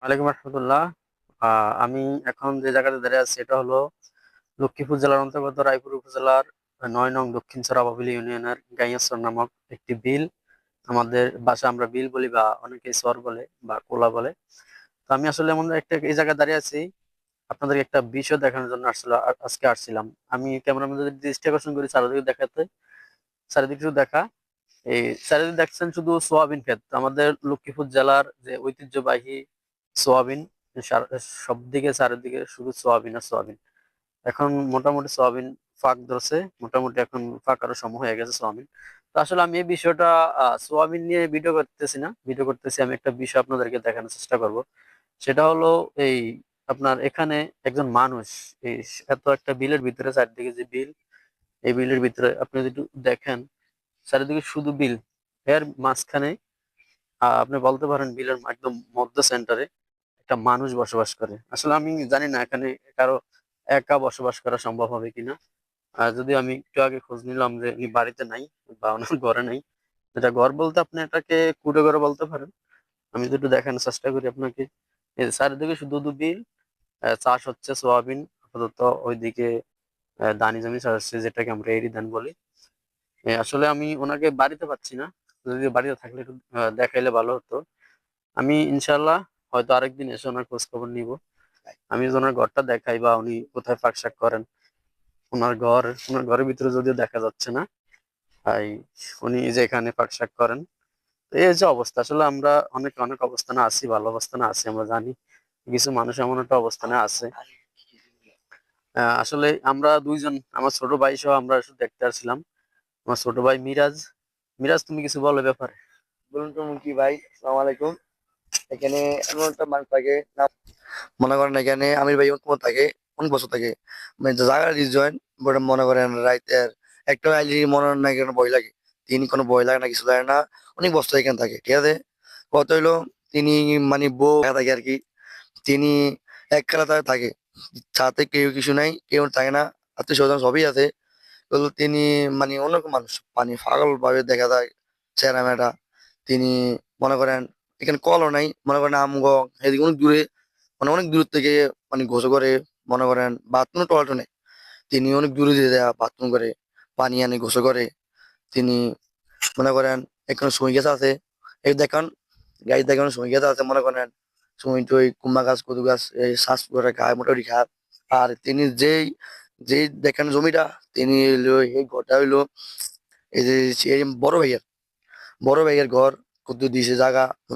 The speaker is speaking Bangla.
ওয়ালাইকুম রহমতুল্লাহ। আমি এখন যে জায়গাতে দাঁড়িয়ে আছি এটা হলো লক্ষ্মীপুর জেলার অন্তর্গত রায়পুর উপজেলার ৯ নং দক্ষিণ চরাবাবলী ইউনিয়নের গাইয়াচর নামক একটি বিল। আমাদের ভাষায় আমরা বিল বলি বা অনেকে চর বলে বা কোলা বলে। তো আমি আসলে এমন একটা এই জায়গায় দাঁড়িয়ে আছি, আপনাদেরকে একটা বিষয় দেখানোর জন্য আজকে আসছিলাম। আমি ক্যামেরাম্যান যদি দৃষ্টি আকর্ষণ করি চারিদিকে দেখাতে, চারিদিকে শুধু দেখা, এই চারিদিকে দেখছেন শুধু সোয়াবিন ক্ষেত। আমাদের লক্ষ্মীপুর জেলার যে ঐতিহ্যবাহী সোয়াবিন, সব দিকে চারিদিকে শুধু সোয়াবিন আর সোয়াবিন। এখন মোটামুটি সোয়াবিন ফাঁক ধরছে, মোটামুটি এখন ফাঁকারও সময় হয়ে গেছে সোয়াবিন। তো আসলে আমি এই বিষয়টা সোয়াবিন নিয়ে ভিডিও করতেছি না, ভিডিও করতেছি আমি একটা বিষয় আপনাদেরকে দেখানোর চেষ্টা করব। সেটা হলো এই, আপনার এখানে একজন মানুষ এই এত একটা বিলের ভিতরে, চারদিকে যে বিল, এই বিলের ভিতরে আপনি যদি দেখেন চারিদিকে শুধু বিল, এর মাঝখানে আপনি বলতে পারেন বিলের একদম মধ্য সেন্টারে একটা মানুষ বসবাস করে। আসলে আমি জানি না এখানে কারো একা বসবাস করা সম্ভব হবে কিনা। যদি আমি একটু আগে খোঁজ নিলাম যে উনি বাড়িতে নাই বা ওনার ঘরে নাই। এটা ঘর বলতে আপনি এটাকে কুড়ে ঘর বলতে পারেন। আমি যদি একটু দেখানোর চেষ্টা করি আপনাকে, এই যে চারিদিকে শুধু বিল, চাষ হচ্ছে সোয়াবিন আপাতত। ওইদিকে দানি জমি চাষ হচ্ছে, যেটাকে আমরা এরি ধান বলি। আসলে আমি ওনাকে বাড়িতে পাচ্ছি না, যদি বাড়িতে থাকলে একটু দেখাইলে ভালো হতো। আমি ইনশাল্লাহ হয়তো আরেকদিন এসে ওনার খোঁজ খবর নিব। আমি যদি ওনার ঘরটা দেখাই বা উনি কোথায় ফাঁক শাক করেন, ওনার ঘরের ভিতরে যদিও দেখা যাচ্ছে না। তাই উনি যে এখানে ফাঁক শাক করেন। তো এই যে অবস্থা, আসলে আমরা অনেক অনেক অবস্থানে আছি, ভালো অবস্থানে আছি আমরা জানি। কিছু মানুষ এমন একটা অবস্থানে আছে। আসলে আমরা দুইজন, আমার ছোট ভাই সহ আমরা শুধু দেখতে আসছিলাম। আমার ছোট ভাই মিরাজ। মিরাজ, তুমি কিছু বলো এ ব্যাপারে? বলুন তো কি ভাই, সালাম আলাইকুম। এখানে এমন একটা মানুষ থাকে না, মনে করেন এখানে আমির ভাই অনেক থাকে, অনেক বছর থাকে। মানে জায়গা রিজন মনে করেন রাইতের একটা আইলি মনে হয় না এখানে ভয় লাগে। তিনি কোনো ভয় লাগে না, কিছু লাগে না। অনেক বছর এখানে থাকে, ঠিক আছে। কত হইলো, তিনি মানে বউ একা থাকে আর কি। তিনি এক খেলাতে থাকে, সাথে কেউ কিছু নাই, কেউ থাকে না, আত্মীয় স্বজন সবই আছে। তো তিনি মানে অন্যরকম মানুষ, মানে পাগল ভাবে দেখা যায় চেহারা মেয়েটা। তিনি মনে করেন এখানে কলও নাই, মনে করেন আমগো এদিকে অনেক দূরে, মানে অনেক দূর থেকে মানে গোসল করে। মনে করেন বাথরুম টয়লেট নেই, তিনি অনেক দূরে দিয়ে দেয়া বাথরুম করে, পানি আনে গোসল করে। তিনি মনে করেন এখানে সুই গাছ আছে, এই দেখান গাছ দেখানো সুই গাছ আছে, মনে করেন সুই টুই কুমড়া গাছ কদু গাছ এই শ্বাস করে খায়, মোটামুটি খায়। আর তিনি যেই যেই দেখেন জমিটা, তিনি হইলো এই ঘরটা হইলো এই যে এই বড় ভাইয়ের ঘর কত দিছে জায়গা,